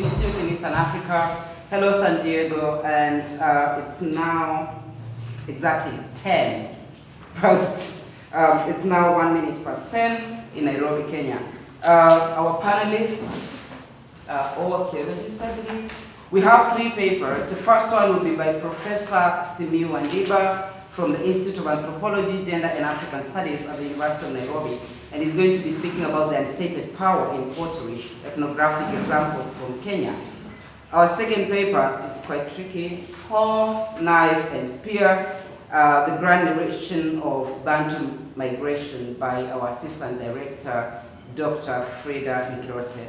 Institute in Eastern Africa. Hello, San Diego, and it's now exactly 10 past. It's now 1 minute past 10 in Nairobi, Kenya. Our panelists are all here. We have 3 papers. The first one will be by Professor Simiyu Wandiba from the Institute of Anthropology, Gender and African Studies at the University of Nairobi. And he's going to be speaking about the unstated power in pottery, ethnographic examples from Kenya. Our second paper is quite tricky, Hoe, Knife and Spear, the grand narration of Bantu migration by our Assistant Director, Dr. Frida Nkirote.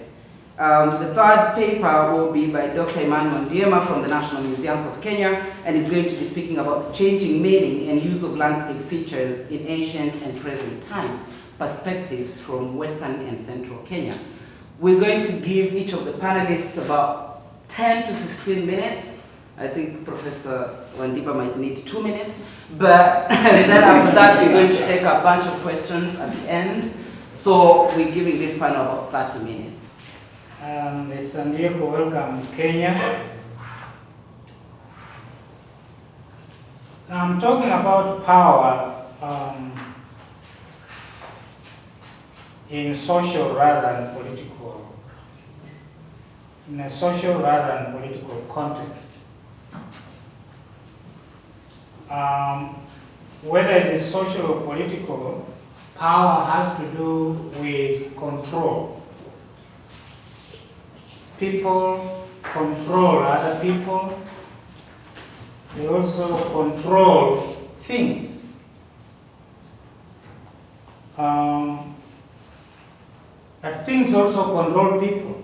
The third paper will be by Dr. Emmanuel Ndiema from the National Museums of Kenya, and is going to be speaking about the changing meaning and use of landscape features in ancient and present times, perspectives from Western and Central Kenya. We're going to give each of the panelists about 10 to 15 minutes. I think Professor Wandiba might need 2 minutes, but then after that we're going to take a bunch of questions at the end. So we're giving this panel about 30 minutes. San Diego, welcome to Kenya. I'm talking about power in social rather than political, in a social rather than political context. Whether it is social or political, power has to do with control. People control other people. They also control things. But things also control people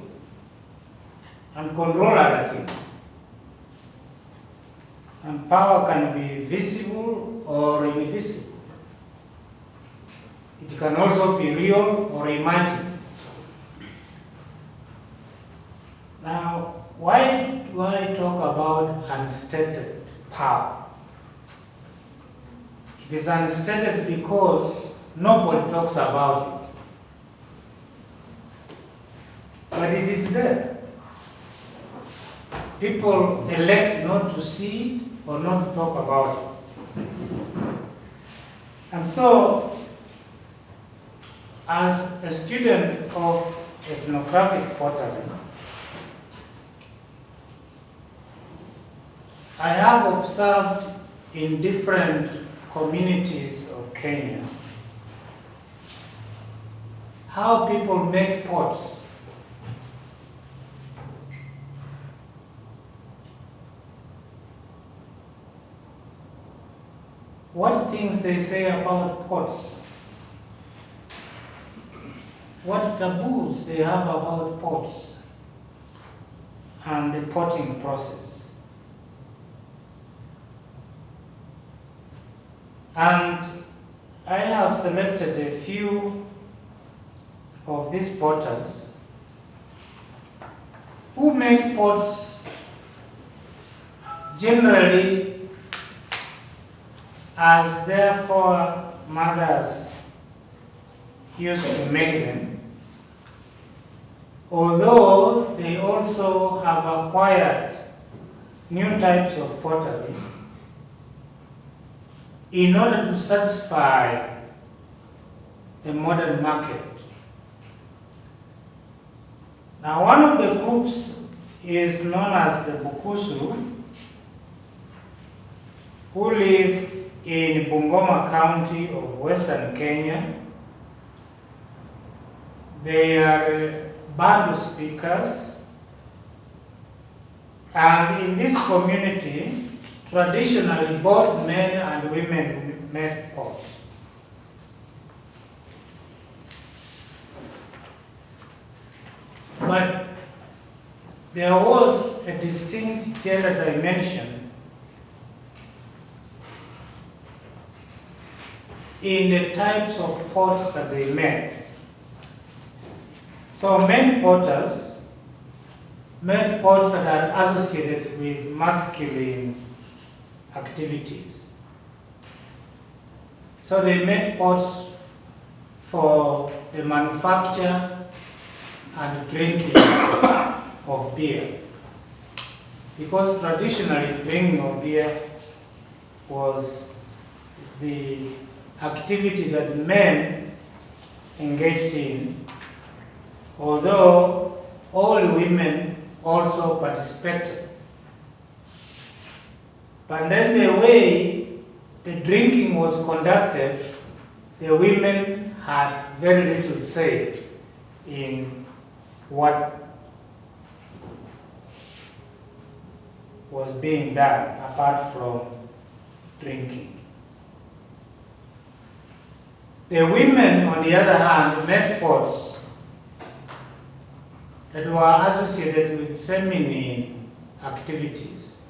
and control other things. And power can be visible or invisible. It can also be real or imagined. Now, why do I talk about unstated power? It is unstated because nobody talks about it. But it is there. People elect not to see it or not to talk about it. And so, as a student of ethnographic pottery, I have observed in different communities of Kenya how people make pots. What things they say about pots, what taboos they have about pots and the potting process. And I have selected a few of these potters who make pots generally as their foremothers used to make them, although they also have acquired new types of pottery in order to satisfy the modern market. Now, one of the groups is known as the Bukusu, who live in Bungoma County of Western Kenya. They are Bantu speakers, and in this community, traditionally, both men and women make pots. But there was a distinct gender dimension in the types of pots that they made. So men potters made pots that are associated with masculine activities. So they made pots for the manufacture and drinking of beer. Because traditionally drinking of beer was the activity that men engaged in, although all women also participated. But then the way the drinking was conducted, the women had very little say in what was being done apart from drinking. The women, on the other hand, made pots that were associated with feminine activities.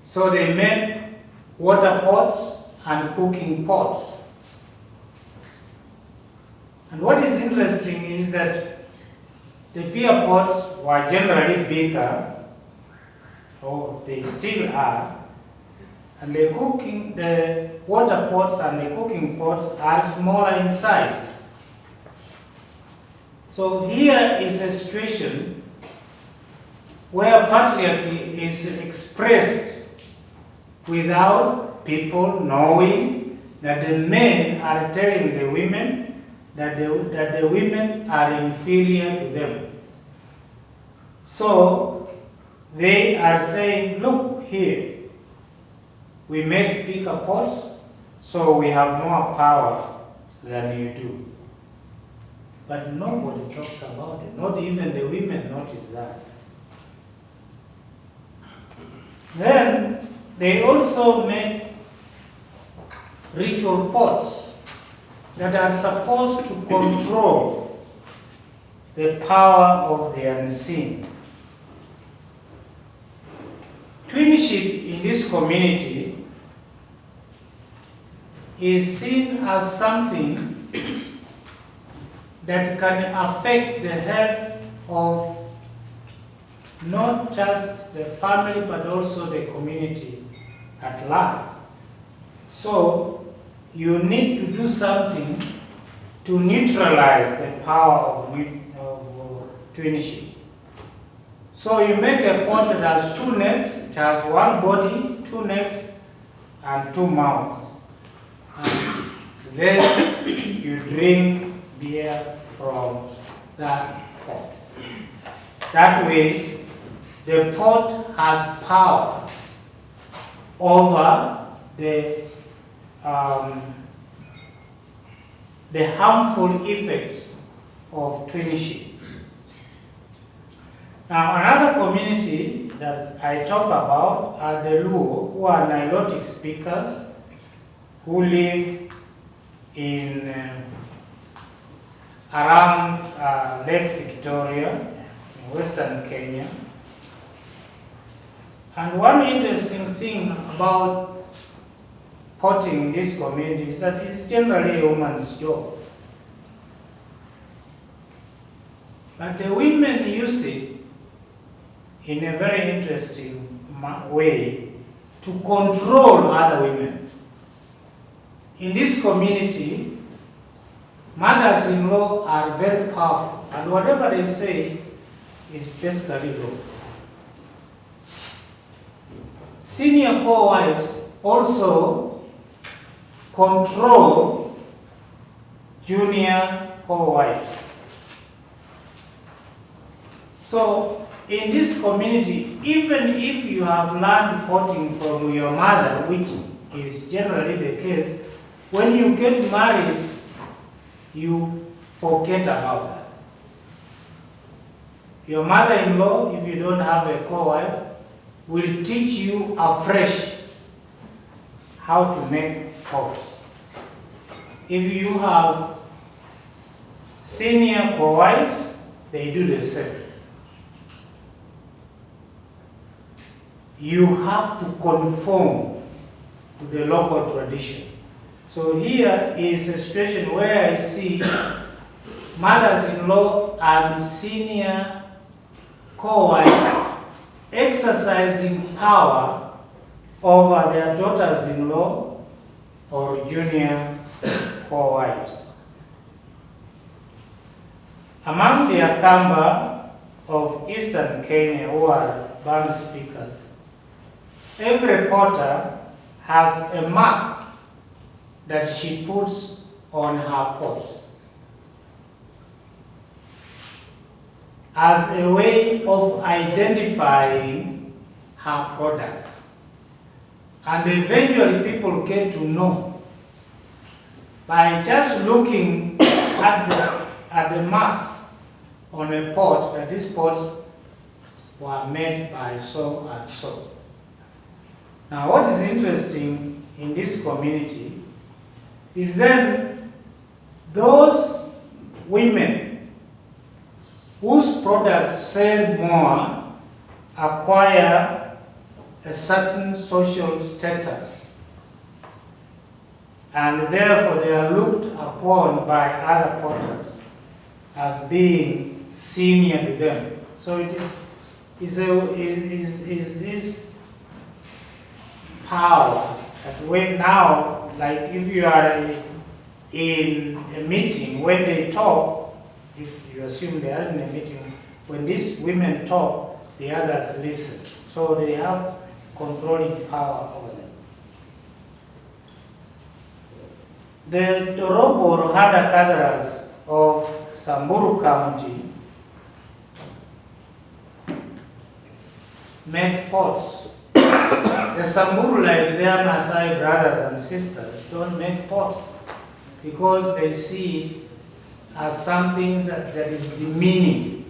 So they made water pots and cooking pots. And what is interesting is that the beer pots were generally bigger, or they still are, and the water pots and the cooking pots are smaller in size. So here is a situation where patriarchy is expressed without people knowing that the men are telling the women that the women are inferior to them. So they are saying, look here, we make bigger pots, so we have more power than you do. But nobody talks about it. Not even the women notice that. Then they also make ritual pots that are supposed to control the power of the unseen. Twinship in this community is seen as something that can affect the health of not just the family but also the community at large. So you need to do something to neutralize the power of twinship. So you make a pot that has two necks, it has one body, two necks, and two mouths. And then you drink beer from that pot. That way, the pot has power over the harmful effects of twinship. Now, another community that I talk about are the Luo, who are Nilotic speakers, who live in around Lake Victoria, in Western Kenya. And one interesting thing about potting in this community is that it's generally a woman's job. But the women use it in a very interesting way to control other women. In this community, mothers-in-law are very powerful, and whatever they say is basically law. Senior co-wives also control junior co-wives. So in this community, even if you have learned potting from your mother, which is generally the case, when you get married, you forget about that. Your mother-in-law, if you don't have a co-wife, will teach you afresh how to make pots. If you have senior co-wives, they do the same. You have to conform to the local tradition. So here is a situation where I see mothers-in-law and senior co-wives exercising power over their daughters-in-law or junior co-wives. Among the Akamba of Eastern Kenya who are band speakers, every porter has a mark that she puts on her pots as a way of identifying her products. And eventually people get to know by just looking at the marks on a pot that these pots were made by so and so. Now what is interesting in this community is then those women whose products sell more acquire a certain social status, and therefore they are looked upon by other potters as being senior to them. So it is this power that when now, like if you are in a meeting, when they talk, if you assume they are in a meeting, when these women talk, the others listen. So they have controlling power over them. The Torobo hunter-gatherers of Samburu County make pots. The Samburu, like their Maasai brothers and sisters, don't make pots because they see it as something that is demeaning.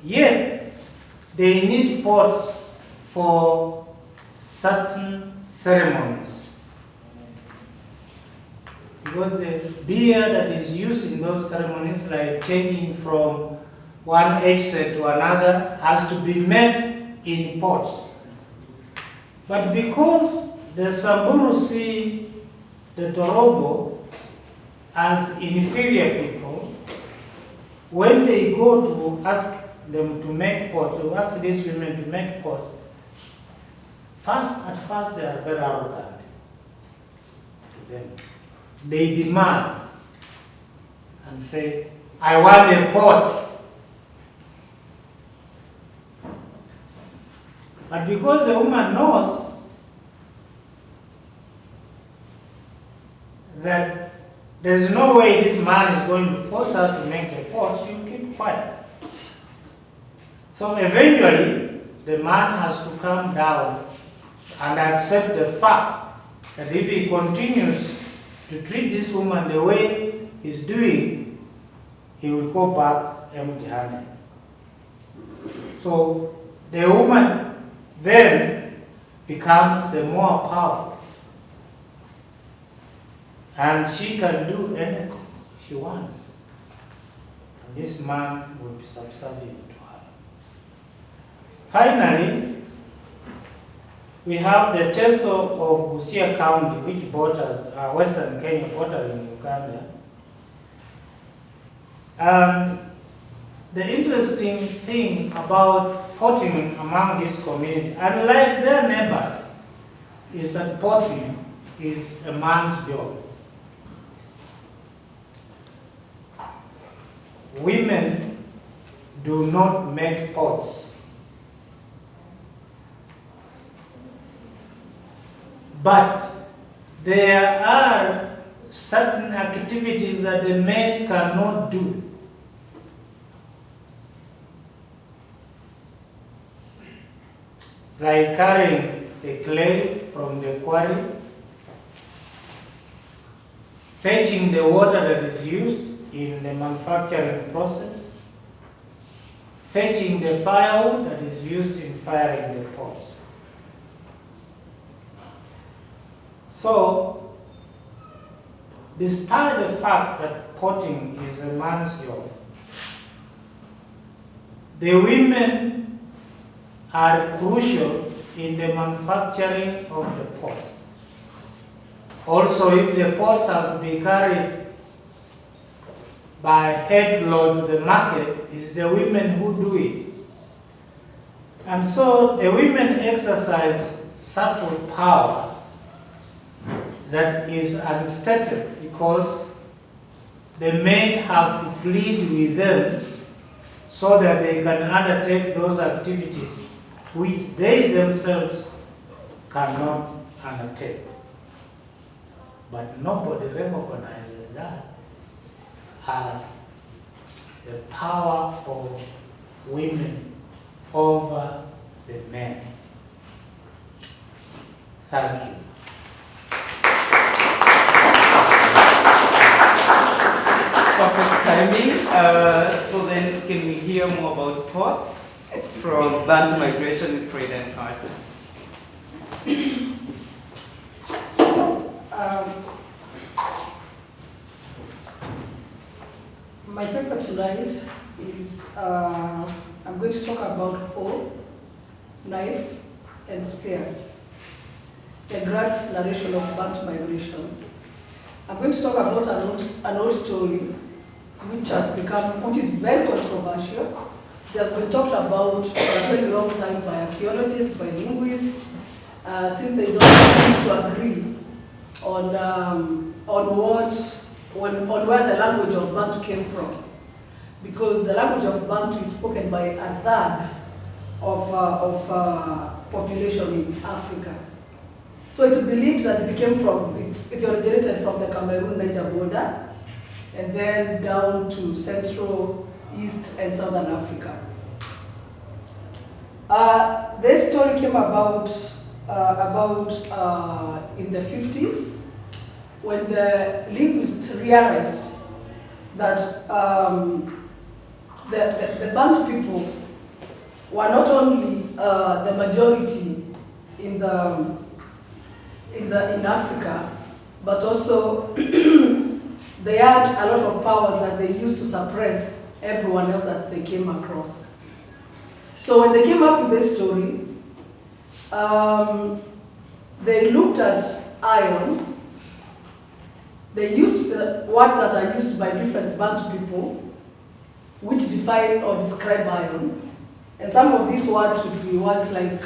Yet, they need pots for certain ceremonies. Because the beer that is used in those ceremonies, like changing from one ASA to another, has to be made in pots. But because the Samburu see the Torobo as inferior people, when they go to ask them to make pots, to ask these women to make pots, at first they are very arrogant to them. They demand and say, I want a pot. But because the woman knows that there is no way this man is going to force her to make the pot, she will keep quiet. So eventually, the man has to come down and accept the fact that if he continues to treat this woman the way he's doing, he will go back empty-handed. So the woman then becomes the more powerful, and she can do anything she wants, and this man will be subservient to her. Finally, we have the Teso of Busia County, which borders Western Kenya, bordering Uganda. And the interesting thing about potting among this community, unlike their neighbors, is that potting is a man's job. Women do not make pots. But there are certain activities that the men cannot do. Like carrying the clay from the quarry, fetching the water that is used in the manufacturing process, fetching the firewood that is used in firing the pots. So, despite the fact that potting is a man's job, the women are crucial in the manufacturing of the pots. Also, if the pots have to be carried by headload to the market, it's the women who do it. And so the women exercise subtle power that is unstated because the men have to plead with them so that they can undertake those activities which they themselves cannot undertake. But nobody recognizes that as the power of women over the men. Thank you. Perfect timing. So then, can we hear more about thoughts from Bantu Migration with Freda and Carter? My paper tonight is, I'm going to talk about hoe, knife, and spear, the grand narration of Bantu migration. I'm going to talk about an old story which is very controversial. It has been talked about for a very long time by archaeologists, by linguists, since they don't seem to agree on where the language of Bantu came from. Because the language of Bantu is spoken by a third of population in Africa. So it's believed that it originated from the Cameroon-Niger border, and then down to Central, East, and Southern Africa. This story came about in the 50s, when the linguists realized that the Bantu people were not only the majority in Africa, but also they had a lot of powers that they used to suppress everyone else that they came across. So when they came up with this story, they looked at iron. They used the words that are used by different Bantu people, which define or describe iron. And some of these words would be words like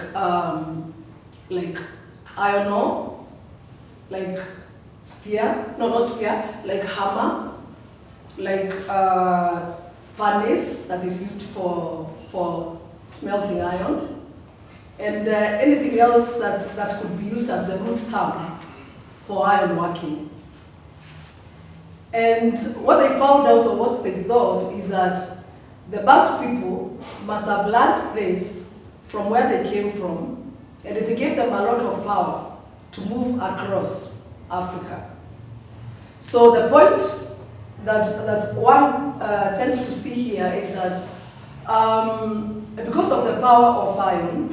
iron ore, like spear, no, not spear, like hammer, like furnace that is used for smelting iron, and anything else that could be used as the root term for iron working. And what they found out, or what they thought, is that the Bantu people must have learned this from where they came from, and it gave them a lot of power to move across Africa. So the point that one tends to see here is that because of the power of iron,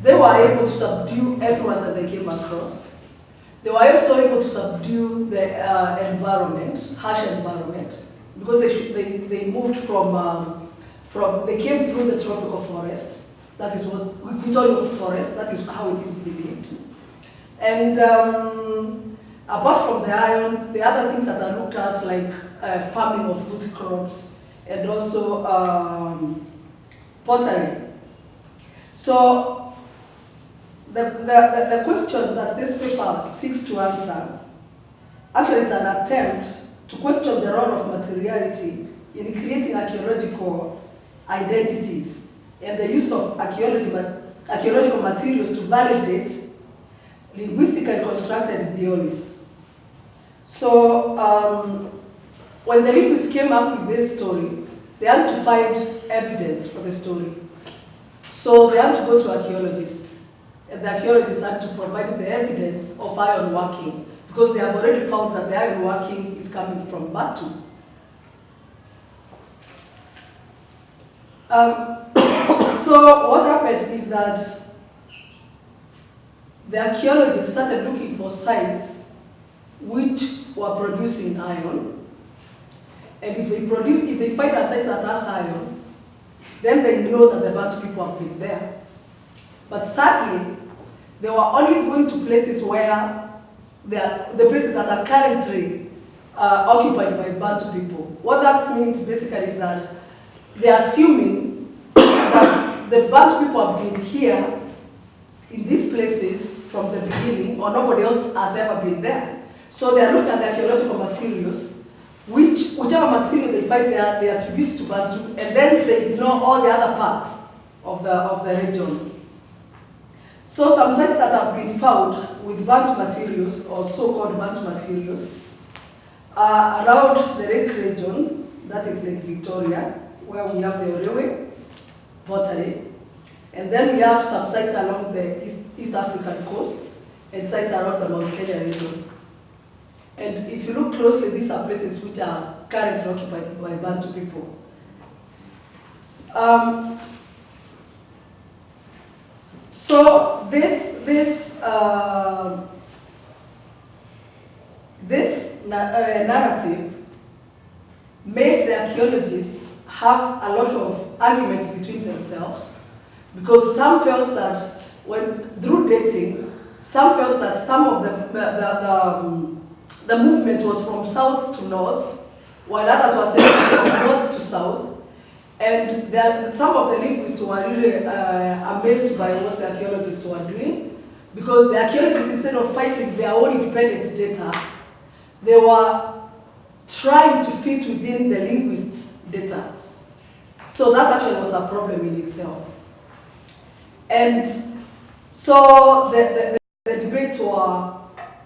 they were able to subdue everyone that they came across. They were also able to subdue the environment, harsh environment, because they moved they came through the tropical forest. That is what, equatorial forest, that is how it is believed. And apart from the iron, the other things that are looked at, like farming of root crops, and also pottery. So the question that this paper seeks to answer, actually it's an attempt to question the role of materiality in creating archaeological identities and the use of archaeological materials to validate linguistically constructed theories. So when the linguists came up with this story, they had to find evidence for the story. So they had to go to archaeologists. And the archaeologists had to provide the evidence of iron working, because they have already found that the iron working is coming from Bantu. So what happened is that the archaeologists started looking for sites which were producing iron, and if they find a site that has iron, then they know that the Bantu people have been there. But sadly, they were only going to places where the places that are currently occupied by Bantu people. What that means basically is that they are assuming that the Bantu people have been here in these places from the beginning, or nobody else has ever been there. So they are looking at the archaeological materials whichever material they find they attribute to Bantu, and then they ignore all the other parts of the region. So some sites that have been found with Bantu materials, or so-called Bantu materials, are around the Lake region, that is Lake Victoria, where we have the Orewe pottery, and then we have some sites along the East African coast, and sites around the Mount Kenya region. And if you look closely, these are places which are currently occupied by Bantu people. So this narrative made the archaeologists have a lot of arguments between themselves, because some felt that through dating, some felt that some of the movement was from south to north, while others were saying from north to south. And some of the linguists were really amazed by what the archaeologists were doing, because the archaeologists, instead of finding their own independent data, they were trying to fit within the linguists' data. So that actually was a problem in itself. And so the debates were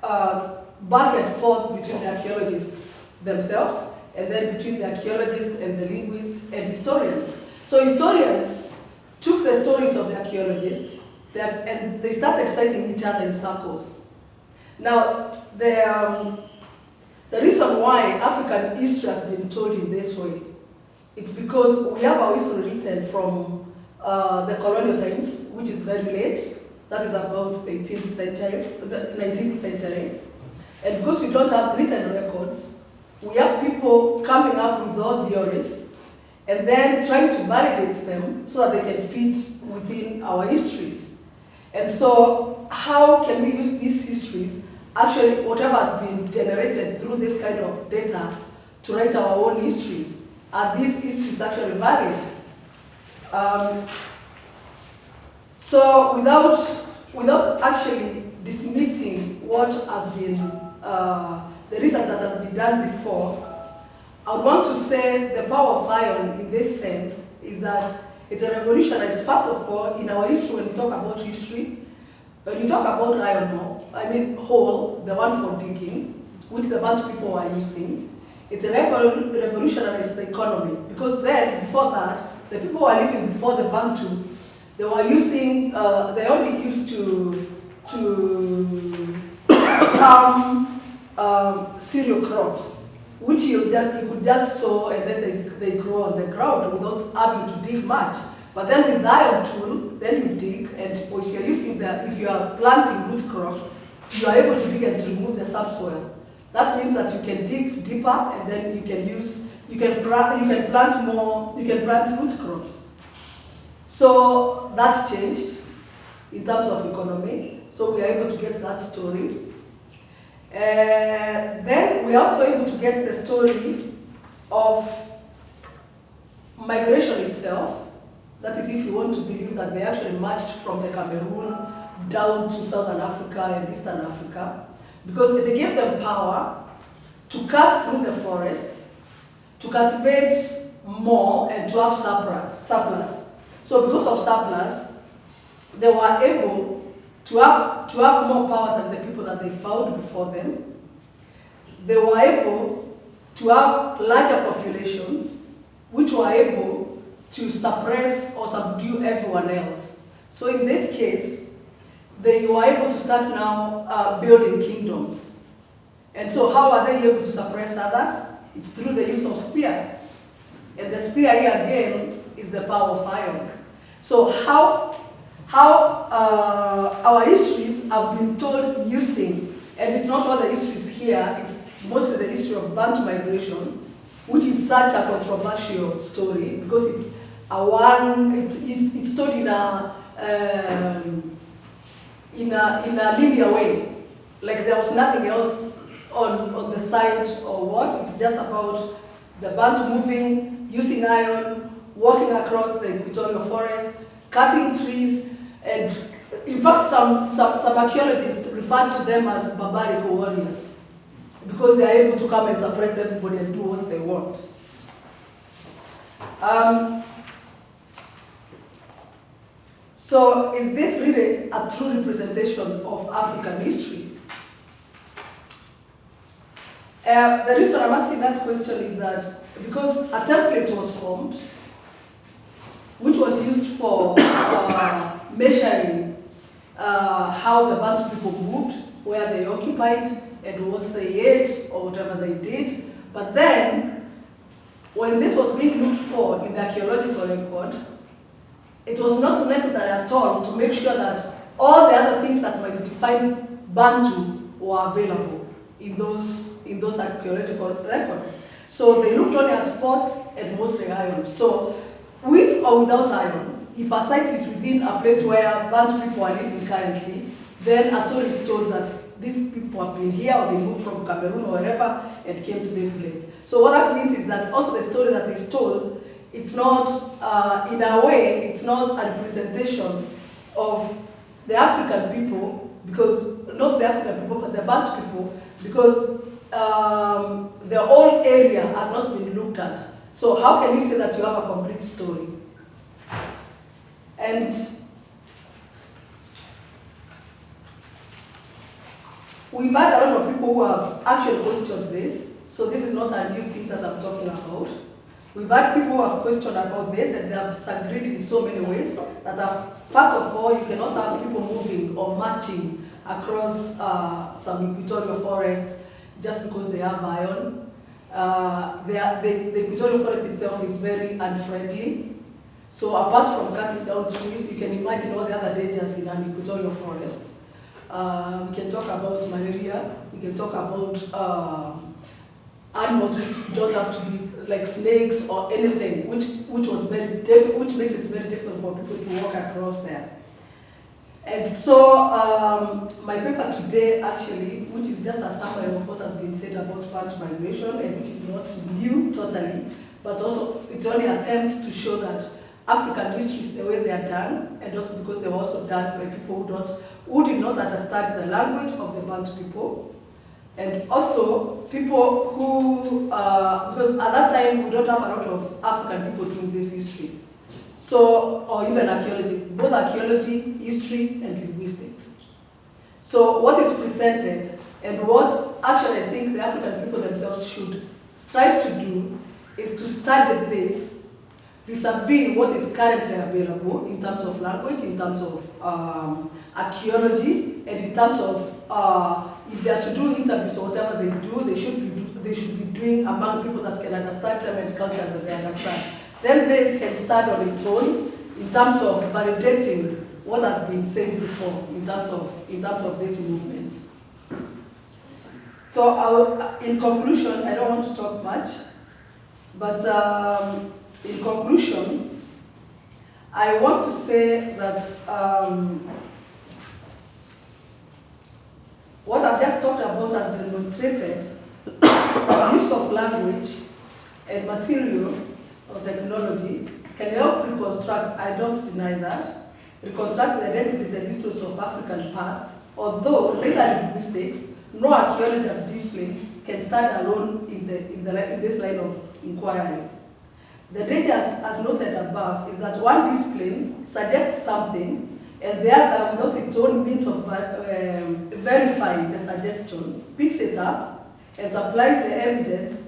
back and forth between the archaeologists themselves, and then between the archaeologists and the linguists and historians. So historians took the stories of the archaeologists and they started citing each other in circles. Now, the reason why African history has been told in this way, it's because we have our history written from the colonial times, which is very late. That is about the 18th century, the 19th century. And because we don't have written records, we have people coming up with all theories and then trying to validate them so that they can fit within our histories. And so how can we use these histories, actually whatever has been generated through this kind of data, to write our own histories? Are these histories actually valid? So without actually dismissing what has been, the research that has been done before, I would want to say the power of iron in this sense is that it's a revolutionized, first of all, in our history. When we talk about history, when you talk about iron ore, I mean hole, the one for digging, which the Bantu people were using, it's a revolutionized the economy, because then, before that, the people who were living before the Bantu, they were using, they only used to farm cereal crops, which you could just sow and then they grow on the ground without having to dig much. But then with the iron tool, then you dig, and if you're using if you are planting root crops, you are able to dig and to remove the subsoil. That means that you can dig deeper, and then you can plant root crops. So that's changed in terms of economy. So we are able to get that story. Then we are also able to get the story of migration itself. That is, if you want to believe that they actually marched from the Cameroon down to Southern Africa and Eastern Africa, because it gave them power to cut through the forest, to cultivate more, and to have surplus. So because of surplus, they were able to have more power than the people that they found before them. They were able to have larger populations, which were able to suppress or subdue everyone else. So in this case, they were able to start now building kingdoms. And so how are they able to suppress others? It's through the use of spear. And the spear here again is the power of iron. So how our histories have been told using, and it's not all the histories here, it's mostly the history of Bantu migration, which is such a controversial story because it's told in a linear way, like there was nothing else on the side or what. It's just about the Bantu moving, using iron, walking across the equatorial forests, cutting trees, and in fact some archaeologists referred to them as barbaric warriors. because they are able to come and suppress everybody and do what they want. So is this really a true representation of African history? The reason I'm asking that question is that because a template was formed, which was used for measuring how the Bantu people moved, where they occupied, and what they ate, or whatever they did. But then, when this was being looked for in the archaeological record, it was not necessary at all to make sure that all the other things that might define Bantu were available in those archaeological records. So they looked only at pots and mostly iron. So with or without iron, if a site is within a place where Bantu people are living currently, then a story is told that these people have been here, or they moved from Cameroon or wherever and came to this place. So what that means is that also the story that is told, it's not, in a way, it's not a representation of the African people, because, not the African people, but the Bantu people, because the whole area has not been looked at. So how can you say that you have a complete story? And we've had a lot of people who have actually questioned this, so this is not a new thing that I'm talking about. We've had people who have questioned about this, and they have disagreed in so many ways that first of all, you cannot have people moving or marching across some equatorial forest just because they have iron. The equatorial forest itself is very unfriendly. So apart from cutting down trees, you can imagine all the other dangers in an equatorial forest. We can talk about malaria, we can talk about animals which don't have to be like snakes or anything, which makes it very difficult for people to walk across there. And so my paper today actually, which is just a summary of what has been said about Bantu migration, and which is not new totally, but also it's only an attempt to show that African history is the way they are done, and also because they were also done by people who did not understand the language of the Bantu people, and also people who, because at that time we don't have a lot of African people doing this history. So, or even archaeology, both archaeology, history, and linguistics. So what is presented, and what actually I think the African people themselves should strive to do, is to study this vis-a-vis what is currently available in terms of language, in terms of archaeology, and in terms of if they are to do interviews or whatever they do, they should be doing among people that can understand them and cultures that they understand. Then this can stand on its own in terms of validating what has been said before in terms of this movement. So in conclusion, I don't want to talk much, but in conclusion, I want to say that what I've just talked about has demonstrated the use of language and material or technology can help reconstruct, I don't deny that, reconstruct the identities and histories of African past, although later linguistics, no archaeologist disciplines can stand alone in this line of inquiry. The danger, as noted above, is that one discipline suggests something, and the other, without its own means of verifying the suggestion, picks it up and supplies the evidence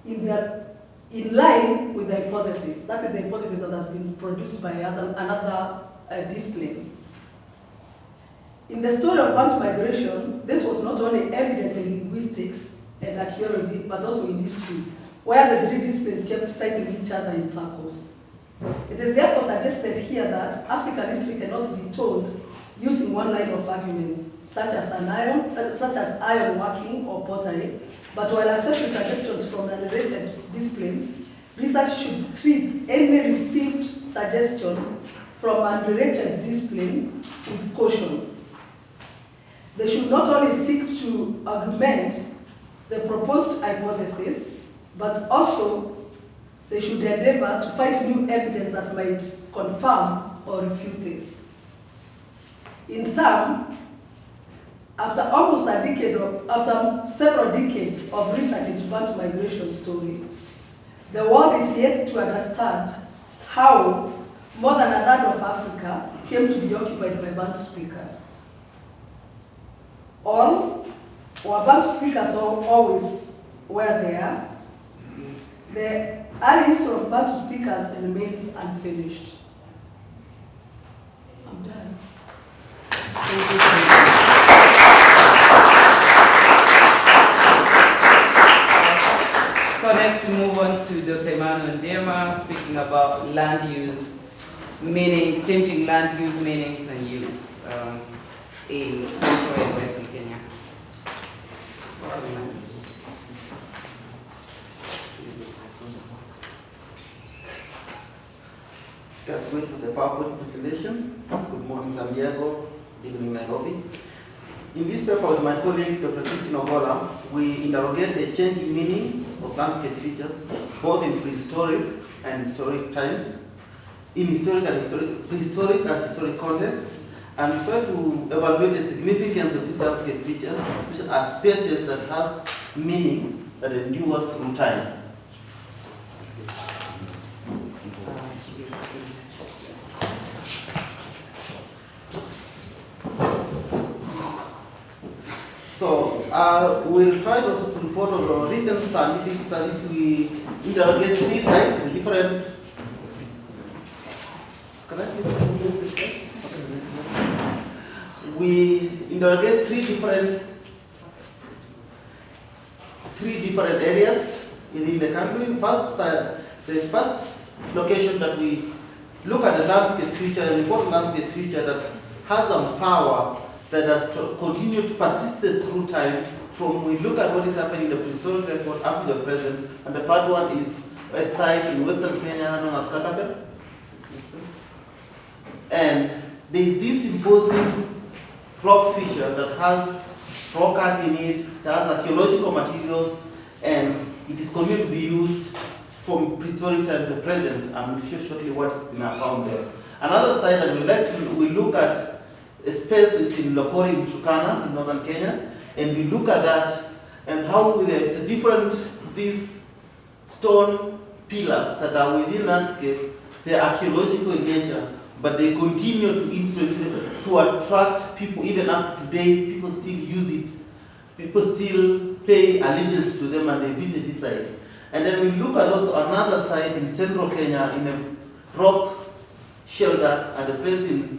in line with the hypothesis. That is the hypothesis that has been produced by another discipline. In the story of Bantu migration, this was not only evident in linguistics and archaeology, but also in history, where the three disciplines kept citing each other in circles. It is therefore suggested here that African history cannot be told using one line of argument, such as iron working or pottery, but while accepting suggestions from unrelated disciplines, research should treat any received suggestion from unrelated discipline with caution. They should not only seek to augment the proposed hypothesis, but also they should endeavor to find new evidence that might confirm or refute it. In sum, after after several decades of research into Bantu migration story, the world is yet to understand how more than a third of Africa came to be occupied by Bantu speakers. All Bantu speakers always were there. The early history of Bantu speakers remains unfinished. I'm done. Thank you so much. So next we move on to Dr. Emmanuel Ndema, speaking about land use meanings, changing land use meanings and use in Central and Western Kenya. Just wait for the PowerPoint presentation. Good morning, San Diego. Good evening, Nairobi. In this paper with my colleague, Dr. Christine Ogola, we interrogate the changing meanings of landscape features, both in prehistoric and historic times, in prehistoric and historic contexts, and try to evaluate the significance of these landscape features, which are spaces that has meaning that endures through time. So we'll try also to report on the recent scientific studies. We interrogate 3 sites in different. Can I move this slide? We interrogate 3 different areas within the country. The first location that we look at the landscape feature, an important landscape feature that has some power that has continued to persist through time from we look at what is happening in the prehistoric record up to the present. And the third one is a site in Western Kenya known as Kakapel. And there is this imposing rock feature that has rock art in it, that has archaeological materials, and it is continued to be used from prehistoric time to the present. And we'll show shortly what has been found there. Another site that we look at a space is in Lokori in Turkana in northern Kenya, and we look at that and how there's a different, these stone pillars that are within landscape, they're archaeological in nature, but they continue to influence, to attract people. Even up to today, people still use it. People still pay allegiance to them and they visit this site. And then we look at also another site in central Kenya in a rock shelter at a place in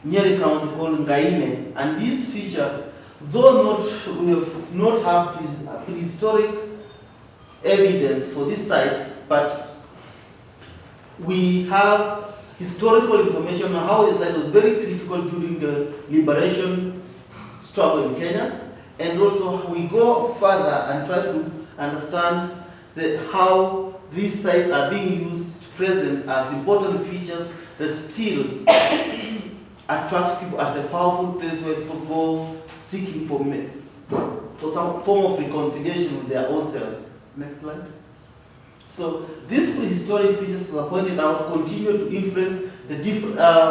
Nyeri County called Ngaime, and this feature, though we have not have prehistoric evidence for this site, but we have historical information on how the site was very critical during the liberation struggle in Kenya, and also we go further and try to understand how these sites are being used present as important features that still attract people as a powerful place where people go seeking for some form of reconciliation with their own self. Next slide. So these prehistoric features, as I pointed out, continue to influence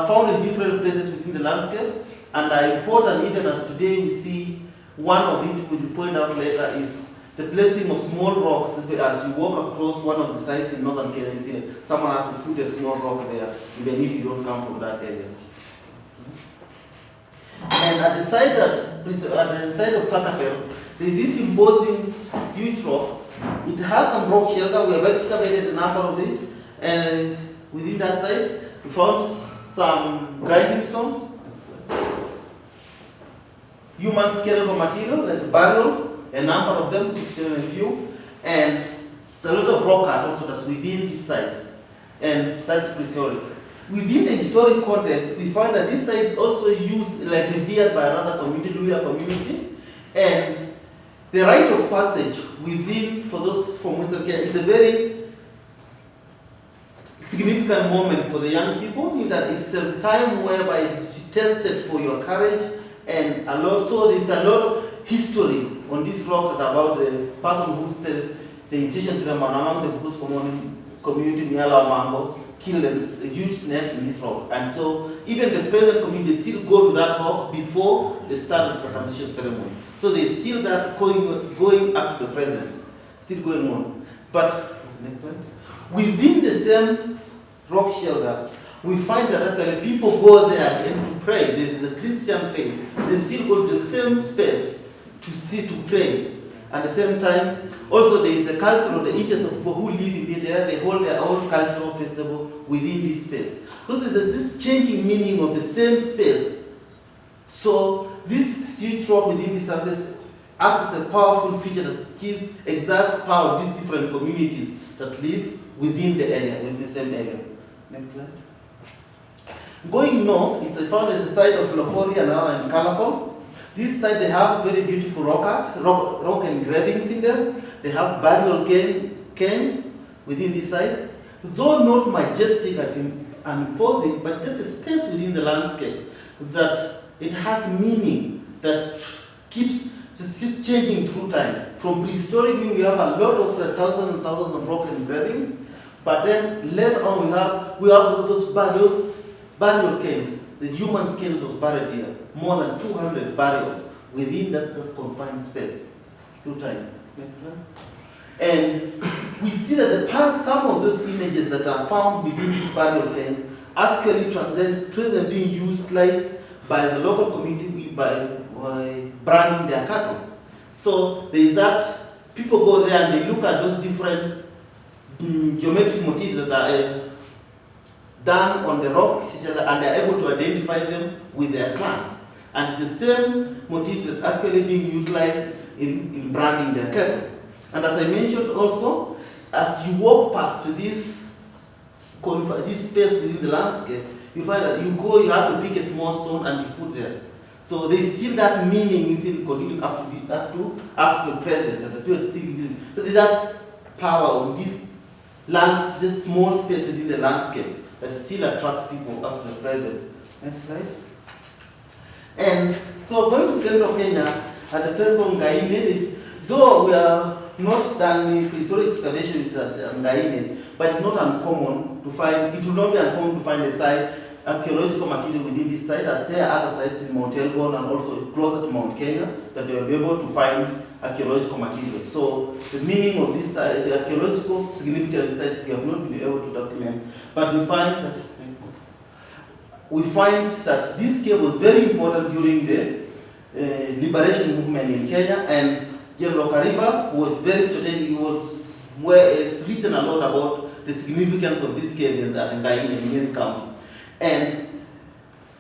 found in different places within the landscape, and are important even as today we see one of it, we'll point out later, is the placing of small rocks. As you walk across one of the sites in northern Kenya, you see someone has to put a small rock there, even if you don't come from that area. And at the side of Kakapel, there is this imposing huge rock. It has some rock shelter. We have excavated a number of it, and within that site, we found some grinding stones, human skeletal material like burial, a number of them, which are a few, and a lot of rock art also that's within this site, and that's prehistoric. Within the historic context, we find that this site is also used, like revered by another community, Luya community, and the rite of passage within, for those from Western Kenya, is a very significant moment for the young people, in that it's a time whereby it's tested for your courage, and so there's a lot of history on this rock about the person who started the initiation ceremony among the Bukus community, Nyala Mango, killed a huge snake in this rock. And so even the present community still go to that rock before they start the circumcision ceremony. So they still that going up to the present, still going on. But next slide. Within the same rock shelter, we find that actually people go there and to pray. The Christian faith, they still go to the same space to sit to pray. At the same time, also there is the culture of the ages of people who live in the area. They hold their own cultural festival within this space. So there's this changing meaning of the same space. So this huge rock within this space acts as a powerful feature that gives exact power to these different communities that live within the area, within the same area. Next slide. Going north, it's found as the site of Lokori and Kalakol. This side they have very beautiful rock engravings in them. They have burial cairns within this side. Though not majestic and imposing, but just a space within the landscape that it has meaning that keeps just changing through time. From prehistoric, we have a lot of thousands and thousands of rock engravings, but then later on we have also those burial cairns. The human skin was buried here, more than 200 burials within that just confined space through time. Next slide. And we see that some of those images that are found within these burial cairns actually present being utilized by the local community by branding their cattle. So there is that people go there and they look at those different geometric motifs that are done on the rock, and they are able to identify them with their clans. And it's the same motif that actually being utilized in branding their cattle. And as I mentioned also, as you walk past to this space within the landscape, you find that you have to pick a small stone and you put there. So there's still that meaning within continuing up to the present, and the people still living. So there's that power of this small space within the landscape that still attracts people up to the present. Next slide. And so going to central Kenya at the place called Ngaine, though we are not done prehistoric excavation at Ngaine, but it's not uncommon to find, it will not be uncommon to find a site, archaeological material within this site, as there are other sites in Mount Elgon and also closer to Mount Kenya that they will be able to find archaeological material. So the meaning of this site, the archaeological significance of this site, we have not been able to document, but we find that this cave was very important during the liberation movement in Kenya, and General Kariba was very strategic. It's written a lot about the significance of this cave in Ngaine in Nyeri County. And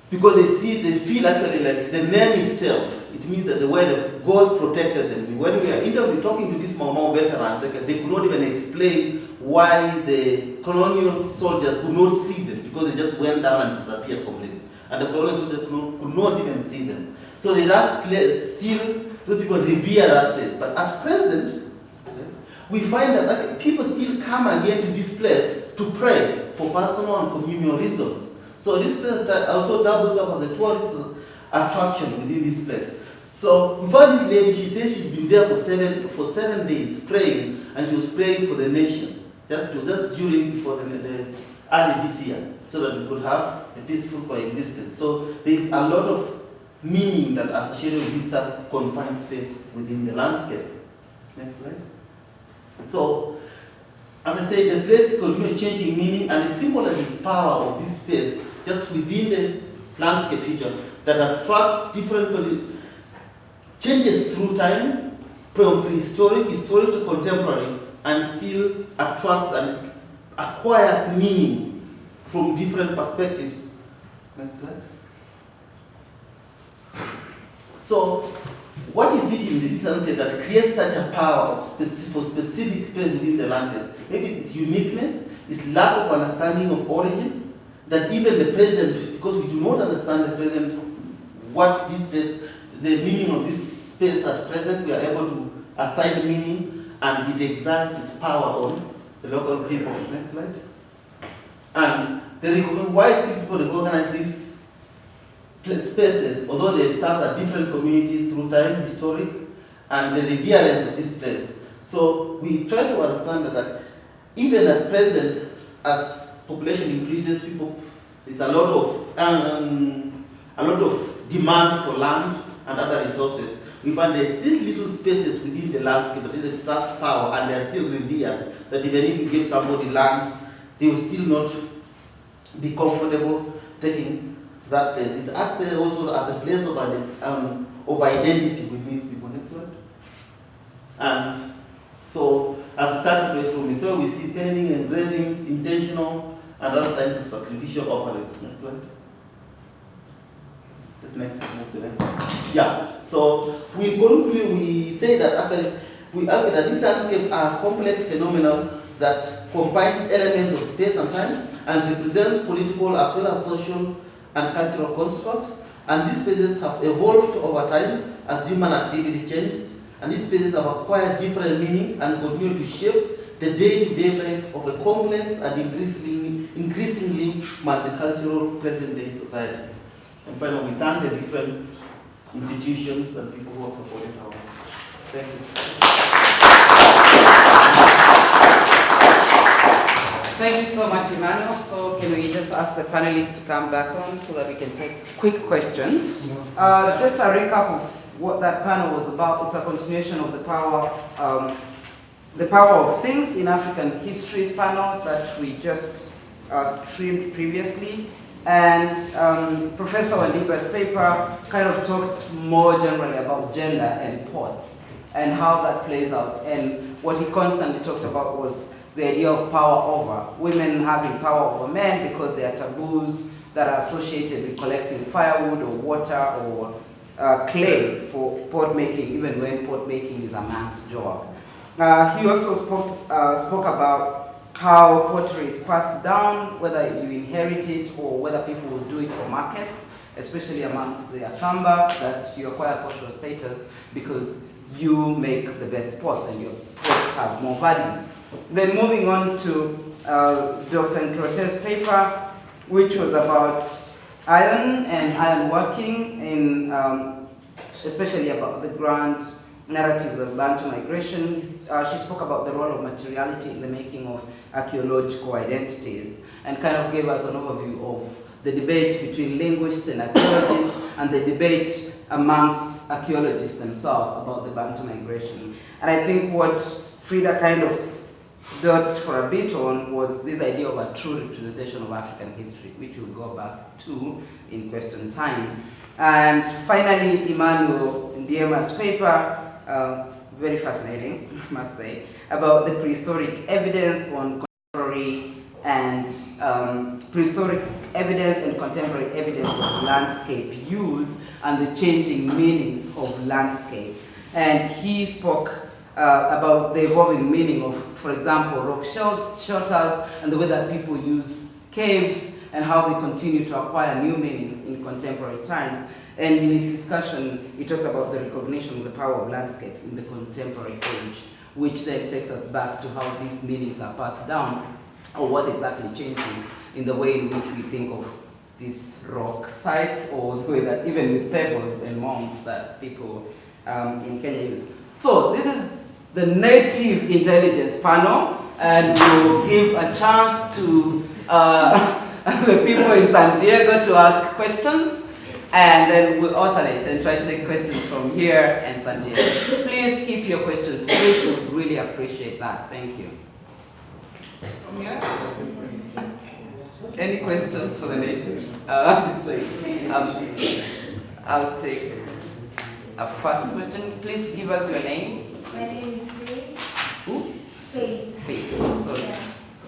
because they feel actually like the name itself, it means that the way that God protected them. When we are talking to this Mau veterans, they could not even explain why the colonial soldiers could not see them, because they just went down and disappeared completely. And the colonial soldiers could not even see them. So that place, still, those people revere that place. But at present, we find that people still come again to this place to pray for personal and communal reasons. So this place also doubles up as a tourist attraction within this place. So we found this lady, she says she's been there for 7 days praying, and she was praying for the nation. Just during before the early this year, so that we could have a peaceful coexistence. So there is a lot of meaning that associated with this confined space within the landscape. Next slide. So, as I said, the place continues changing meaning, and it symbolizes power of this space just within the landscape feature that attracts different changes through time, from prehistoric, historic to contemporary, and still attracts and acquires meaning from different perspectives. Next slide. So, what is it in this landscape that creates such a power for specific place within the landscape? Maybe it's uniqueness, it's lack of understanding of origin, that even the present, because we do not understand the present, what this place, the meaning of this space at present, we are able to assign meaning, and it exerts its power on the local people. Next slide. And why people recognize these spaces, although they serve at different communities through time, historic, and the reverence of this place. So we try to understand that even at present, as population increases, there's a lot of demand for land and other resources. We find there's still little spaces within the landscape that is such power, and they're still revered, that even if you give somebody land, they will still not be comfortable taking that place. It acts also as a place of identity with these people. Next slide. And so, as a starting place from it, so we see painting, engravings, intentional, and other signs of sacrificial offerings. Next slide. This next slide. Yeah. So we conclude. We say that actually we argue that these landscapes are complex phenomena that combines elements of space and time and represents political as well as social and cultural constructs. And these spaces have evolved over time as human activity changes. And these spaces have acquired different meaning and continue to shape the day-to-day life of a complex and increasingly multicultural present-day society. And finally, we thank the different institutions and people who have supported our work. Thank you. Thank you so much, Emmanuel. So can we just ask the panelists to come back on so that we can take quick questions? Just a recap of what that panel was about. It's a continuation of the power of things in African histories panel that we just streamed previously. And Professor Wandiba's paper kind of talked more generally about gender and ports and how that plays out. And what he constantly talked about was the idea of power over, women having power over men because there are taboos that are associated with collecting firewood or water or clay for pot making, even when pot making is a man's job. He also spoke about how pottery is passed down, whether you inherit it or whether people will do it for markets, especially amongst the Akamba, that you acquire social status because you make the best pots and your pots have more value. Then moving on to Dr. Nkrote's paper, which was about iron and iron working, in, especially about the grand narrative of Bantu migration. She spoke about the role of materiality in the making of archaeological identities and kind of gave us an overview of the debate between linguists and archaeologists and the debate amongst archaeologists themselves about the Bantu migration. And I think what Frida kind of built for a bit on was this idea of a true representation of African history, which we'll go back to in question time. And finally, Emmanuel Ndiema's paper, very fascinating, I must say, about the prehistoric evidence on contemporary and prehistoric evidence and contemporary evidence of landscape use and the changing meanings of landscapes. And he spoke about the evolving meaning of, for example, rock shelters and the way that people use caves and how they continue to acquire new meanings in contemporary times. And in his discussion, he talked about the recognition of the power of landscapes in the contemporary age, which then takes us back to how these meanings are passed down, or what exactly changes in the way in which we think of these rock sites, or the way that even with pebbles and mounds that people in Kenya use. So this is the native intelligence panel, and we'll give a chance to the people in San Diego to ask questions, and then we'll alternate and try to take questions from here and San Diego. Please keep your questions brief. We would really appreciate that. Thank you. From here? Any questions for the natives? I'll take a first question. Please give us your name. My name is Faith. Who? Faith. Faith. Sorry. Yes.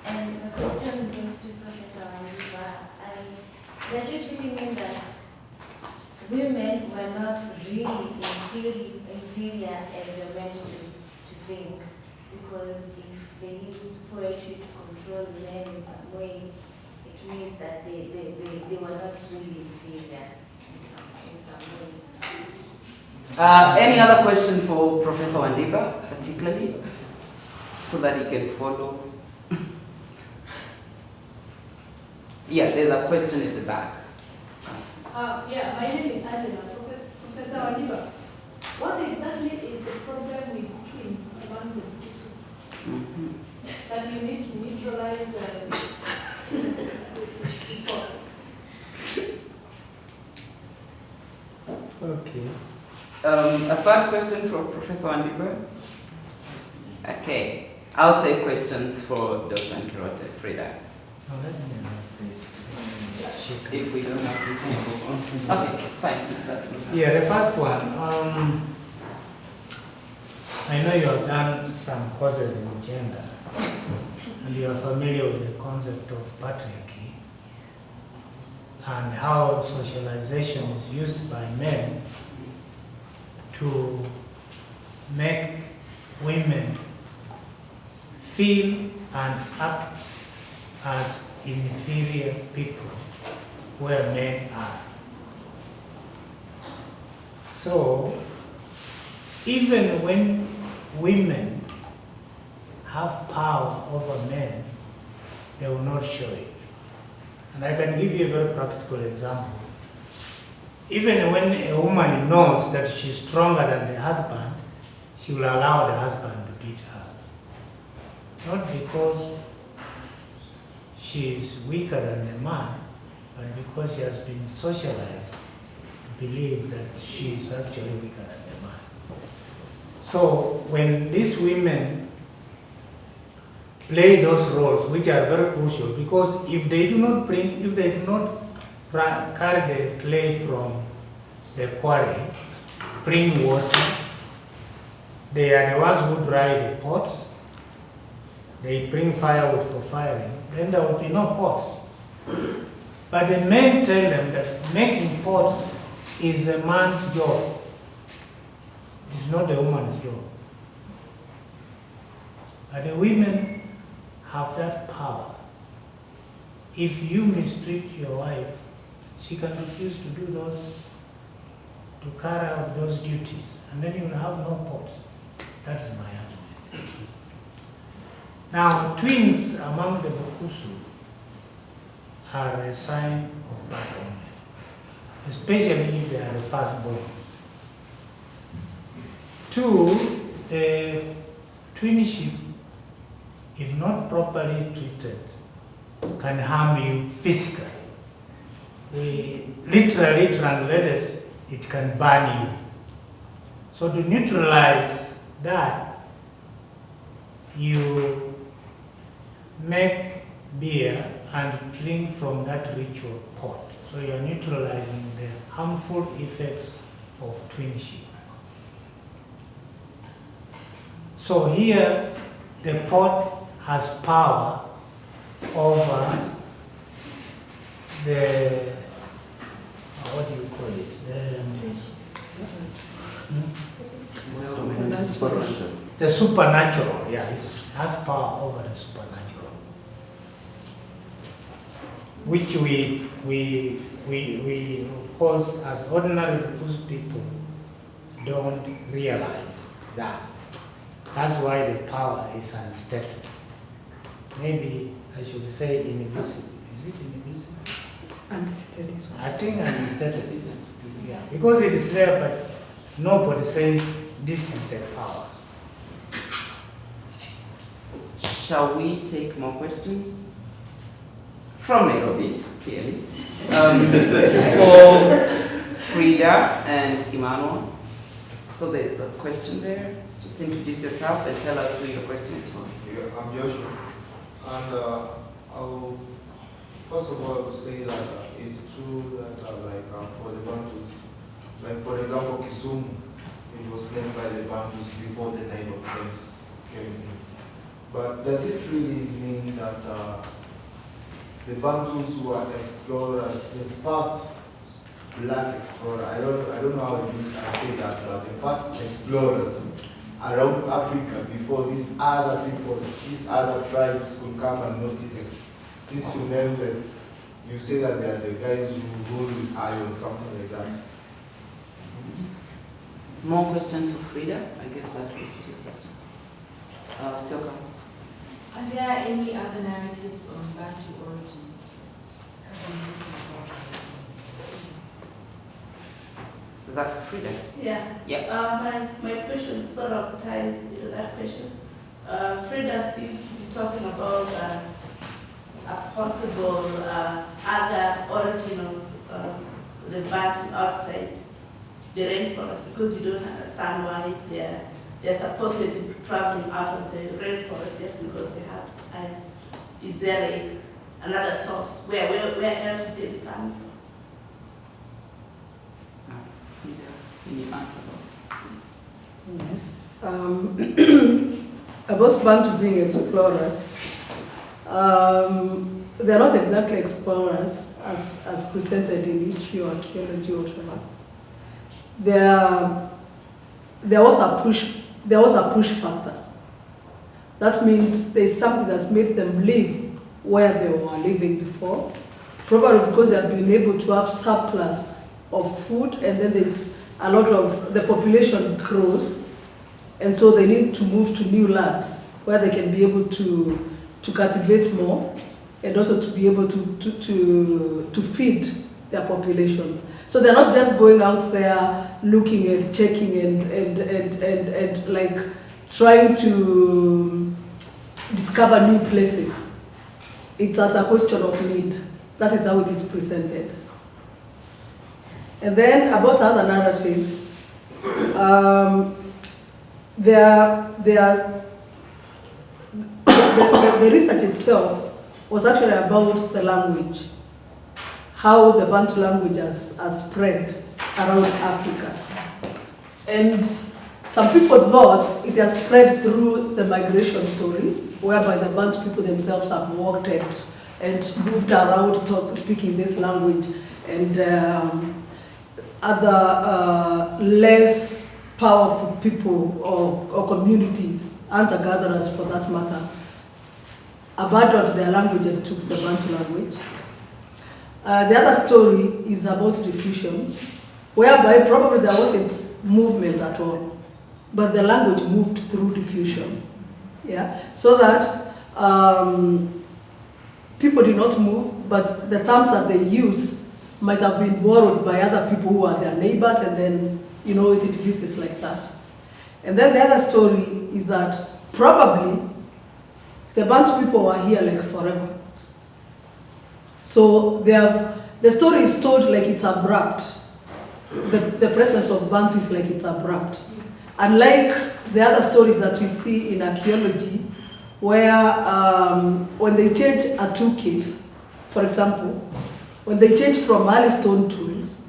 And the question goes to Professor Wandiba. Does it really mean that women were not really inferior as you're meant to think? Because if they used poetry to control the men in some way, it means that they were not really inferior in some way. Any other question for Professor Wandiba, particularly, so that he can follow? Yes, there's a question at the back. Yeah, my name is Angela. Professor Wandiba, what exactly is the problem with twins among the institutions? that you need to neutralize imports. Okay. A third question for Professor Wandiba. Okay, I'll take questions for Dr. Nkirote, Frida. Now let me have this. If we don't have this, we'll go on. Okay, it's fine. Yeah, the first one. I know you have done some courses in gender, and you are familiar with the concept of patriarchy and how socialization is used by men to make women feel and act as inferior people where men are. So, even when women have power over men, they will not show it. And I can give you a very practical example. Even when a woman knows that she's stronger than the husband, she will allow the husband to beat her. Not because she is weaker than the man, but because she has been socialized to believe that she is actually weaker than the man. So when these women play those roles, which are very crucial, because if they do not carry the clay from the quarry, bring water, they are the ones who dry the pots, they bring firewood for firing, then there will be no pots. But the men tell them that making pots is a man's job. It is not a woman's job. But the women have that power. If you mistreat your wife, she can refuse to do to carry out those duties, and then you will have no pots. That is my argument. Now, twins among the Bokusu are a sign of bad omen, especially if they are the firstborns. Two, the twinship, if not properly treated, can harm you physically. We literally translated, it can burn you. So to neutralize that, you make beer and drink from that ritual pot. So you are neutralizing the harmful effects of twinship. So here, the pot has power over the, what do you call it? The supernatural, yeah, it has power over the supernatural, which we of course, as ordinary people, don't realize that. That's why the power is unstated. Maybe I should say invisible. Is it invisible? Unstated is I think unstated is, yeah, because it is there, but nobody says this is the powers. Shall we take more questions? From Nairobi, clearly. For Frida and Emmanuel. So there's a question there. Just introduce yourself and tell us who your question is for. Yeah, I'm Joshua. And I'll, first of all, I would say that it's true that for the Bantus, like for example, Kisumu, it was named by the Bantus before the name of James came in. But does it really mean that the Bantus were explorers, the first black explorer? I don't know how I say that, but the first explorers around Africa before these other people, these other tribes could come and notice it. Since you named them, you say that they are the guys who rule with iron, something like that. More questions for Frida? I guess that was your question. Silka. Are there any other narratives on Bantu origin? Is that for Frida? Yeah. Yeah. My question sort of ties into that question. Frida seems to be talking about a possible other origin of the Bantu outside the rainforest, because you don't understand why they're supposedly traveling out of the rainforest just because they have. Is there another source? Where else would they be coming from? Can you answer those? Yes. About Bantu being explorers, they're not exactly explorers as presented in history or archaeology or whatever. There was a push factor. That means there's something that's made them live where they were living before, probably because they have been able to have surplus of food, and then there's a lot of the population grows, and so they need to move to new lands where they can be able to cultivate more, and also to be able to feed their populations. So they're not just going out there looking and checking and like trying to discover new places. It's as a question of need. That is how it is presented. And then about other narratives, the research itself was actually about the language, how the Bantu language has spread around Africa. And some people thought it has spread through the migration story, whereby the Bantu people themselves have walked and moved around speaking this language, and other less powerful people or communities, hunter-gatherers for that matter, abandoned their language and took the Bantu language. The other story is about diffusion, whereby probably there wasn't movement at all, but the language moved through diffusion. Yeah, so that people did not move, but the terms that they use might have been borrowed by other people who are their neighbors, and then, you know, it diffuses like that. And then the other story is that probably the Bantu people were here like forever. So the story is told like it's abrupt. The presence of Bantu is like it's abrupt. Unlike the other stories that we see in archaeology, where when they change a toolkit, for example, when they change from early stone tools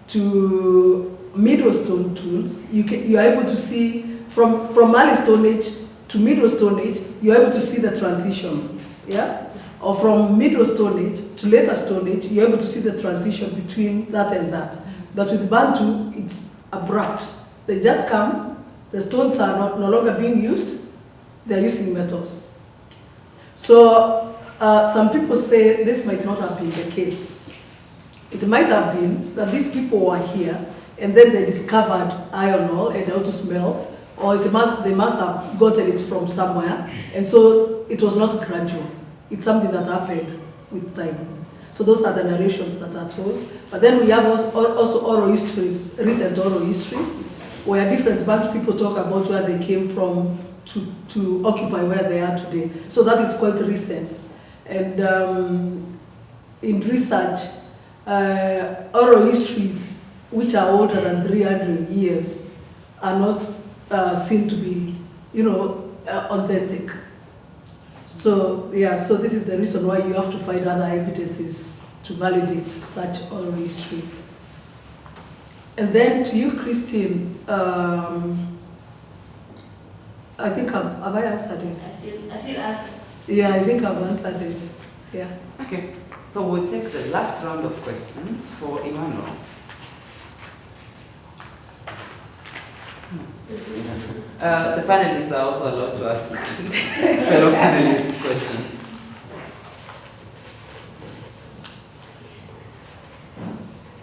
to middle stone tools, you are able to see from early Stone Age to middle Stone Age, you are able to see the transition, yeah? Or from middle Stone Age to later Stone Age, you're able to see the transition between that and that. But with Bantu, it's abrupt. They just come, the stones are no longer being used, they're using metals. So some people say this might not have been the case. It might have been that these people were here and then they discovered iron ore and how to smelt, or they must have gotten it from somewhere, and so it was not gradual. It's something that happened with time. So those are the narrations that are told. But then we have also oral histories, recent oral histories, where different Bantu people talk about where they came from to occupy where they are today. So that is quite recent. And in research, oral histories which are older than 300 years are not seen to be, you know, authentic. So yeah, so this is the reason why you have to find other evidences to validate such oral histories. And then to you, Christine, I think have I answered it? I feel answered. Yeah, I think I've answered it. Yeah. Okay, so we'll take the last round of questions for Emmanuel. The panelists are also allowed to ask fellow panelists questions.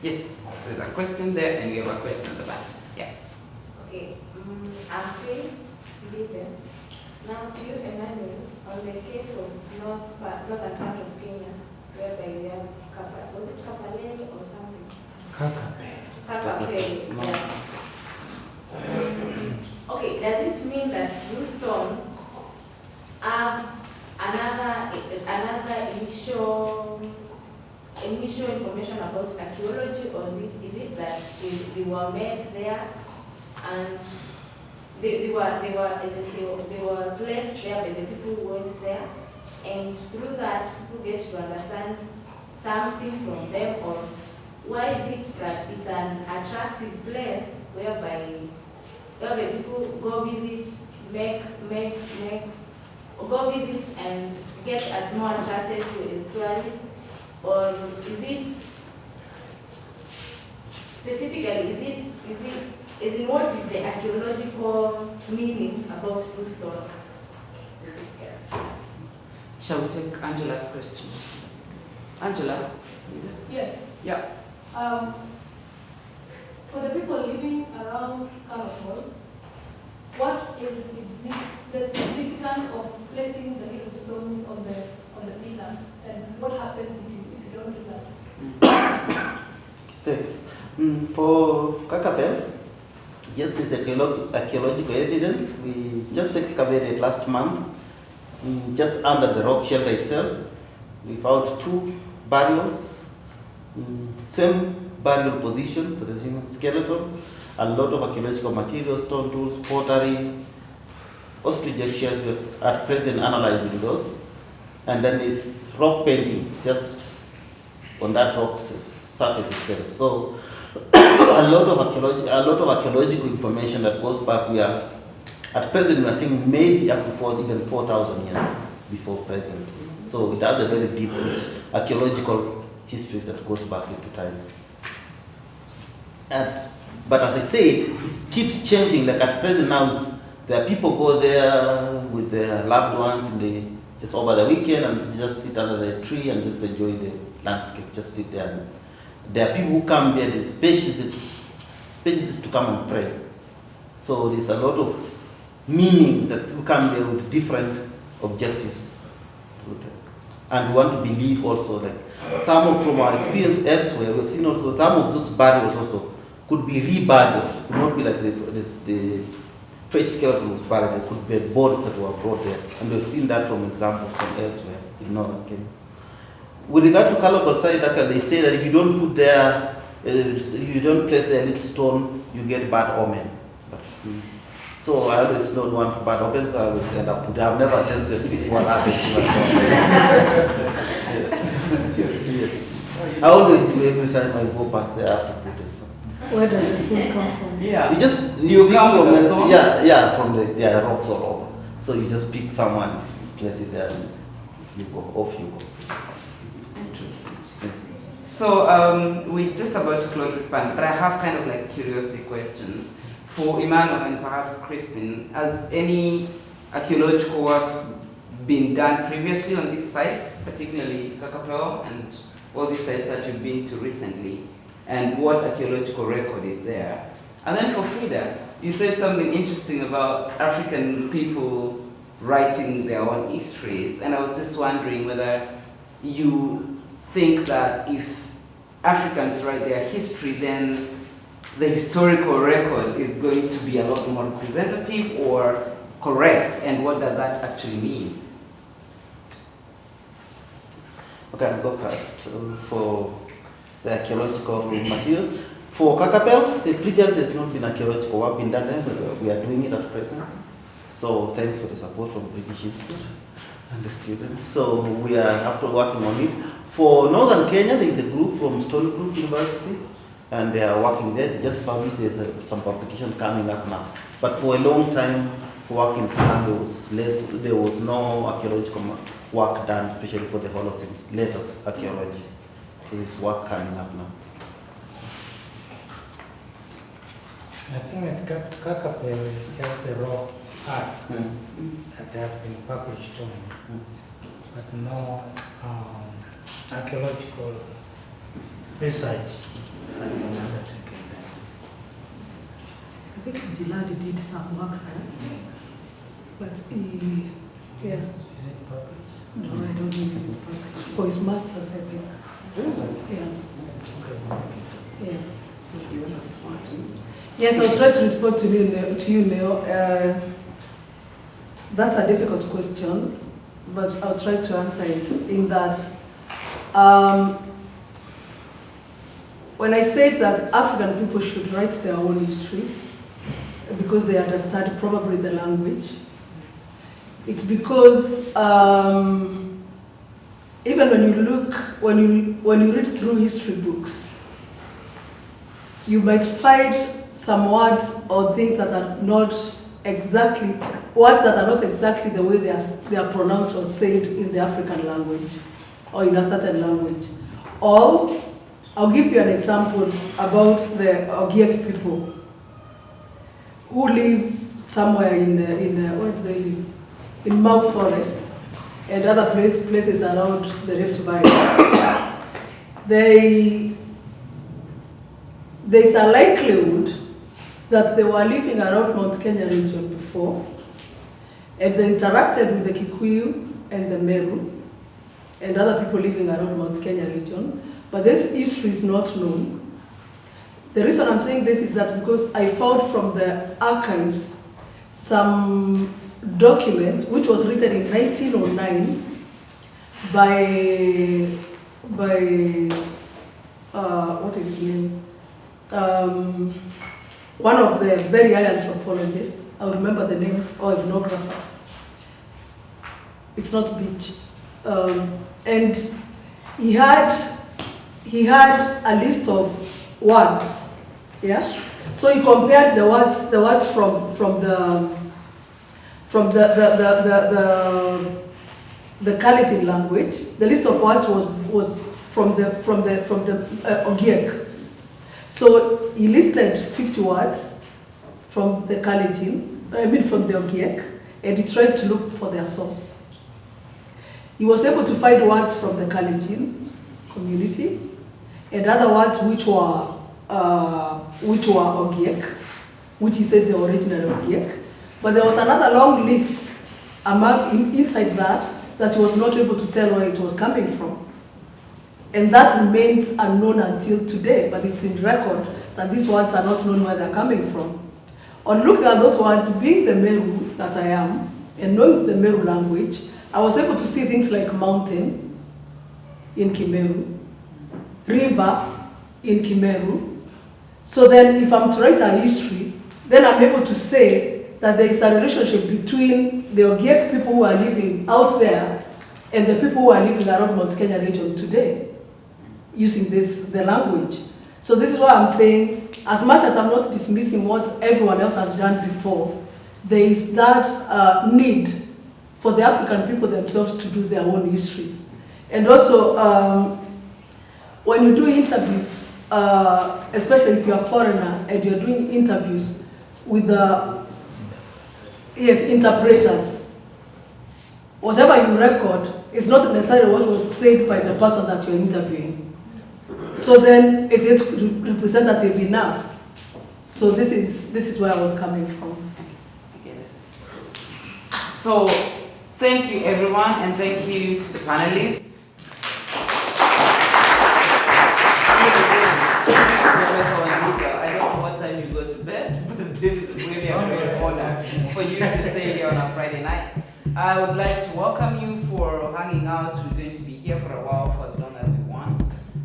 Yes, there's a question there and we have a question at the back. Yeah. Okay, I'm Faith Libe. Now to you, Emmanuel, on the case of northern part of Kenya, whereby we have was it Kapalele or something? Kakapele, yeah. Okay, does it mean that blue stones initial information about archaeology, or is it that they were made there and they were placed there by the people who went there, and through that people get to understand something from them, or why is it that it's an attractive place whereby people go visit, go visit and get more attracted to as tourists, or is it specifically, is in what is the archaeological meaning about those stones specifically? Shall we take Angela's question? Angela? Yes. Yeah. For the people living around Caracol, what is the significance of placing the little stones on the pillars, and what happens if you don't do that? Thanks. For Kakapel, yes, there's archaeological evidence. We just excavated last month, just under the rock shelter itself. We found 2 burials, same burial position for the human skeleton, a lot of archaeological materials, stone tools, pottery, ostrich shells. We are at present analyzing those. And then this rock paintings just on that rock surface itself. So a lot of archaeological information that goes back. We are at present, I think maybe up to even 4,000 years before present. So it has a very deep archaeological history that goes back into time. But as I said, it keeps changing. Like at present now, there are people go there with their loved ones, and they just over the weekend and just sit under the tree and just enjoy the landscape. Just sit there. And there are people who come there, specialists to come and pray. So there's a lot of meanings that people come there with different objectives. And we want to believe also, like some from our experience elsewhere, we've seen also some of those burials also could be reburials. Could not be like the fresh skeleton was buried. It could be bodies that were brought there. And we've seen that from examples from elsewhere in northern Kenya. With regard to Kalokol side, they say that if you don't put there, if you don't place there a little stone, you get bad omen. So I always don't want bad omen, so I always end up putting. I've never tested what happens to myself. I always do every time I go past there, I have to put it. Where does the stone come from? Yeah. You come from the stone? Yeah, from the rocks all over. So you just pick someone, place it there, and you go, off you go. Interesting. So we're just about to close this panel, but I have kind of like curiosity questions. For Emmanuel and perhaps Christine, has any archaeological work been done previously on these sites, particularly Kakapel and all these sites that you've been to recently? And what archaeological record is there? And then for Frida, you said something interesting about African people writing their own histories, and I was just wondering whether you think that if Africans write their history, then the historical record is going to be a lot more representative or correct, and what does that actually mean? Okay, I'll go first. For the archaeological material. For Kakapel, the previous has not been archaeological work been done there, but we are doing it at present. So thanks for the support from British Institute and the students. So we are after working on it. For Northern Kenya, there is a group from Stony Brook University, and they are working there. They just published, there's some publication coming up now. But for a long time, for work in Plan, there was no archaeological work done, especially for the Holocene, latest archaeology. So there's work coming up now. I think at Kakapel is just the rock art that have been published on, but no archaeological research has been undertaken there. I think Gilad did some work there, but yeah. Is it published? No, I don't think it's published. For his master's, I think. Yeah. Okay. Yeah. So you want to respond to? Yes, I'll try to respond to you, Leo. That's a difficult question, but I'll try to answer it in that when I said that African people should write their own histories, because they understand probably the language, it's because even when you look, when you read through history books, you might find some words or things that are not exactly, words that are not exactly the way they are pronounced or said in the African language or in a certain language. Or, I'll give you an example about the Ogiek people who live somewhere where do they live? In Mau Forest and other places around the Rift Valley. There's a likelihood that they were living around Mount Kenya region before, and they interacted with the Kikuyu and the Meru and other people living around Mount Kenya region, but this history is not known. The reason I'm saying this is that because I found from the archives some document which was written in 1909 by what is his name? One of the very early anthropologists, I remember the name, or ethnographer. It's not Beach. And he had a list of words, yeah? So he compared the words from the Kalenjin language. The list of words was from the Ogiek. So he listed 50 words from the Kalenjin, from the Ogiek, and he tried to look for their source. He was able to find words from the Kalenjin community and other words which were Ogiek, which he said the original Ogiek. But there was another long list inside that he was not able to tell where it was coming from. And that remains unknown until today, but it's in record that these words are not known where they're coming from. On looking at those words, being the Meru that I am, and knowing the Meru language, I was able to see things like mountain in Kimeru, river in Kimeru. So then if I'm to write a history, then I'm able to say that there is a relationship between the Ogiek people who are living out there and the people who are living around Mount Kenya region today, using the language. So this is why I'm saying, as much as I'm not dismissing what everyone else has done before, there is that need for the African people themselves to do their own histories. And also, when you do interviews, especially if you're a foreigner and you're doing interviews with interpreters, whatever you record is not necessarily what was said by the person that you're interviewing. So then, is it representative enough? So this is where I was coming from. So, thank you everyone, and thank you to the panelists. I don't know what time you go to bed, but this is really a great honor for you to stay here on a Friday night. I would like to welcome you for hanging out. We're going to be here for a while, for as long as you want,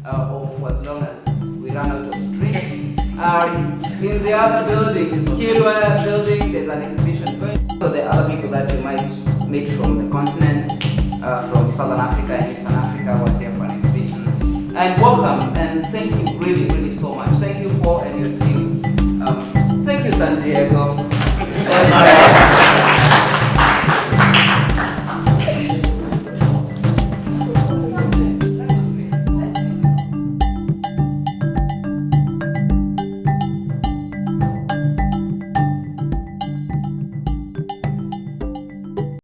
or for as long as we run out of drinks. In the other building, Kilwa building, there's an exhibition going. So there are other people that you might meet from the continent, from Southern Africa and Eastern Africa, who are there for an exhibition. And welcome, and thank you really, really so much. Thank you, Paul and your team. Thank you, San Diego.